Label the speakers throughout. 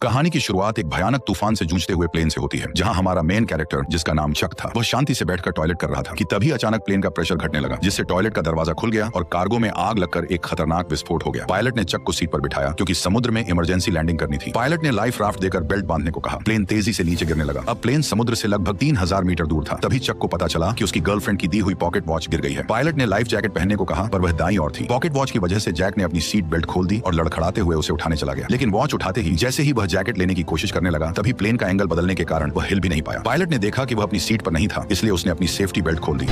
Speaker 1: कहानी की शुरुआत एक भयानक तूफान से जूझते हुए प्लेन से होती है, जहां हमारा मेन कैरेक्टर, जिसका नाम चक था, वह शांति से बैठकर टॉयलेट कर रहा था कि तभी अचानक प्लेन का प्रेशर घटने लगा, जिससे टॉयलेट का दरवाजा खुल गया और कार्गो में आग लगकर एक खतरनाक विस्फोट हो गया। पायलट ने चक को सीट पर बिठाया क्योंकि समुद्र में इमरजेंसी लैंडिंग करनी थी। पायलट ने लाइफ राफ्ट देकर बेल्ट बांधने को कहा। प्लेन तेजी से नीचे गिरने लगा। अब प्लेन समुद्र से लगभग 3000 मीटर दूर था। तभी चक को पता चला कि उसकी गर्लफ्रेंड की दी हुई पॉकेट वॉच गिर गई है। पायलट ने लाइफ जैकेट पहनने को कहा, पर वह दाईं ओर थी। पॉकेट वॉच की वजह से जैक ने अपनी सीट बेल्ट खोल दी और लड़खड़ाते हुए उसे उठाने चला गया। लेकिन वॉच उठाते ही जैसे ही वह जैकेट लेने की कोशिश करने लगा, तभी प्लेन का एंगल बदलने के कारण वह हिल भी नहीं पाया। पायलट ने देखा कि वह अपनी सीट पर नहीं था, इसलिए उसने अपनी सेफ्टी बेल्ट खोल दी।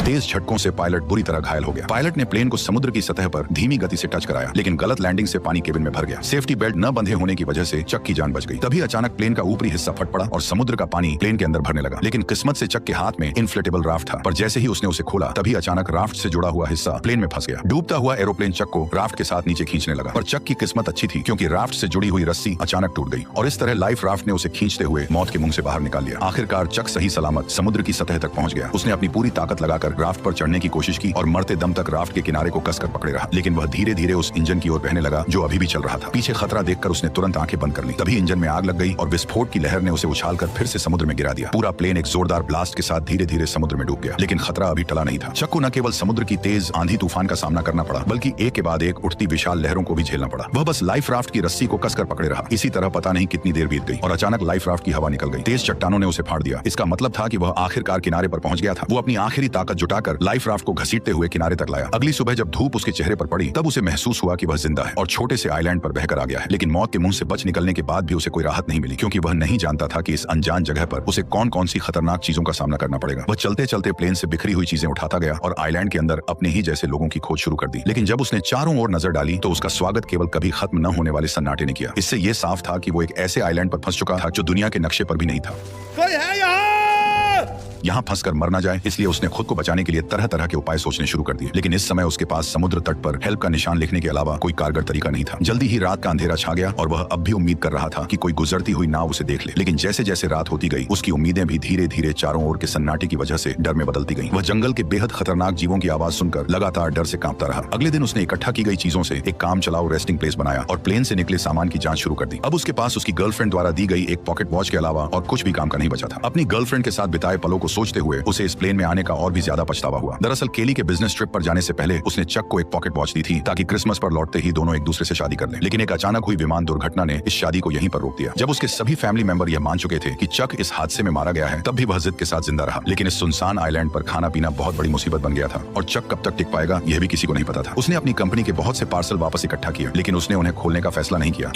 Speaker 1: तेज झटकों से पायलट बुरी तरह घायल हो गया। पायलट ने प्लेन को समुद्र की सतह पर धीमी गति से टच कराया, लेकिन गलत लैंडिंग से पानी केबिन में भर गया। सेफ्टी बेल्ट न बंधे होने की वजह से चक की जान बच गई। तभी अचानक प्लेन का ऊपरी हिस्सा फट पड़ा और समुद्र का पानी प्लेन के अंदर भरने लगा। लेकिन किस्मत से चक के हाथ में इन्फ्लेटेबल राफ्ट था, पर जैसे ही उसने उसे खोला, तभी अचानक राफ्ट से जुड़ा हुआ हिस्सा प्लेन में फंस गया। डूबता हुआ एरोप्लेन चक को राफ्ट के साथ नीचे खींचने लगा, पर चक की किस्मत अच्छी थी क्योंकि राफ्ट से जुड़ी हुई रस्सी अचानक टूट गई और इस तरह लाइफ राफ्ट ने उसे खींचते हुए मौत के मुंह से बाहर निकाल लिया। आखिरकार चक सही सलामत समुद्र की सतह तक पहुंच गया। उसने अपनी पूरी ताकत लगाकर राफ्ट पर चढ़ने की कोशिश की और मरते दम तक राफ्ट के किनारे को कसकर पकड़े रहा, लेकिन वह धीरे धीरे उस इंजन की ओर बहने लगा जो अभी भी चल रहा था। पीछे खतरा देखकर उसने तुरंत आंखें बंद कर ली। तभी इंजन में आग लग गई और विस्फोट की लहर ने उसे उछालकर फिर से समुद्र में गिरा दिया। पूरा प्लेन एक जोरदार ब्लास्ट के साथ धीरे धीरे समुद्र में डूब गया, लेकिन खतरा अभी टला नहीं था। चक को न केवल समुद्र की तेज आंधी तूफान का सामना करना पड़ा, बल्कि एक के बाद एक उठती विशाल लहरों को भी झेलना पड़ा। वह बस लाइफ राफ्ट की रस्सी को कसकर पकड़े रहा। इसी तरह पता नहीं कितनी देर बीत गई और अचानक लाइफ राफ्ट की हवा निकल गई। तेज चट्टानों ने उसे फाड़ दिया। इसका मतलब था कि वह आखिरकार किनारे पर पहुंच गया था। वो अपनी आखिरी ताकत जुटाकर लाइफ राफ्ट को घसीटते हुए किनारे तक लाया। अगली सुबह जब धूप उसके चेहरे पर पड़ी, तब उसे महसूस हुआ कि वह जिंदा है और छोटे से आइलैंड पर बहकर आ गया है। लेकिन मौत के मुंह से बच निकलने के बाद भी उसे कोई राहत नहीं मिली, क्योंकि वह नहीं जानता था कि इस अनजान जगह पर उसे कौन कौन सी खतरनाक चीजों का सामना करना पड़ेगा। वह चलते चलते प्लेन से बिखरी हुई चीजें उठाता गया और आइलैंड के अंदर अपने ही जैसे लोगों की खोज शुरू कर दी। लेकिन जब उसने चारों ओर नजर डाली, तो उसका स्वागत केवल कभी खत्म न होने वाले सन्नाटे ने किया। इससे यह साफ था कि वो एक ऐसे आइलैंड पर फंस चुका था जो दुनिया के नक्शे पर भी नहीं था।
Speaker 2: कोई है यहाँ?
Speaker 1: यहाँ फंसकर मर ना जाए, इसलिए उसने खुद को बचाने के लिए तरह तरह के उपाय सोचने शुरू कर दिए। लेकिन इस समय उसके पास समुद्र तट पर हेल्प का निशान लिखने के अलावा कोई कारगर तरीका नहीं था। जल्दी ही रात का अंधेरा छा गया और वह अब भी उम्मीद कर रहा था कि कोई गुजरती हुई नाव उसे देख ले। लेकिन जैसे जैसे रात होती गई, उसकी उम्मीदें भी धीरे धीरे चारों ओर के सन्नाटे की वजह से डर में बदलती गई। वह जंगल के बेहद खतरनाक जीवों की आवाज सुनकर लगातार डर से कांपता रहा। अगले दिन उसने इकट्ठा की गई चीजों से एक काम चलाओ रेस्टिंग प्लेस बनाया और प्लेन से निकले सामान की जांच शुरू कर दी। अब उसके पास उसकी गर्लफ्रेंड द्वारा दी गई एक पॉकेट वॉच के अलावा और कुछ भी काम का नहीं बचा था। अपनी गर्लफ्रेंड के साथ बिताए पलों को सोचते हुए उसे इस प्लेन में आने का और भी ज्यादा पछतावा हुआ। दरअसल केली के बिजनेस ट्रिप पर जाने से पहले उसने चक को एक पॉकेट वॉच दी थी ताकि क्रिसमस पर लौटते ही दोनों एक दूसरे से शादी कर लें। लेकिन एक अचानक हुई विमान दुर्घटना ने इस शादी को यहीं पर रोक दिया। जब उसके सभी फैमिली मेंबर यह मान चुके थे कि चक इस हादसे में मारा गया है, तब भी वह जिद के साथ जिंदा रहा। लेकिन इस सुनसान आइलैंड पर खाना पीना बहुत बड़ी मुसीबत बन गया था और चक कब तक टिक पाएगा, यह भी किसी को नहीं पता था। उसने अपनी कंपनी के बहुत से पार्सल वापस इकट्ठा किए, लेकिन उसने उन्हें खोलने का फैसला नहीं किया।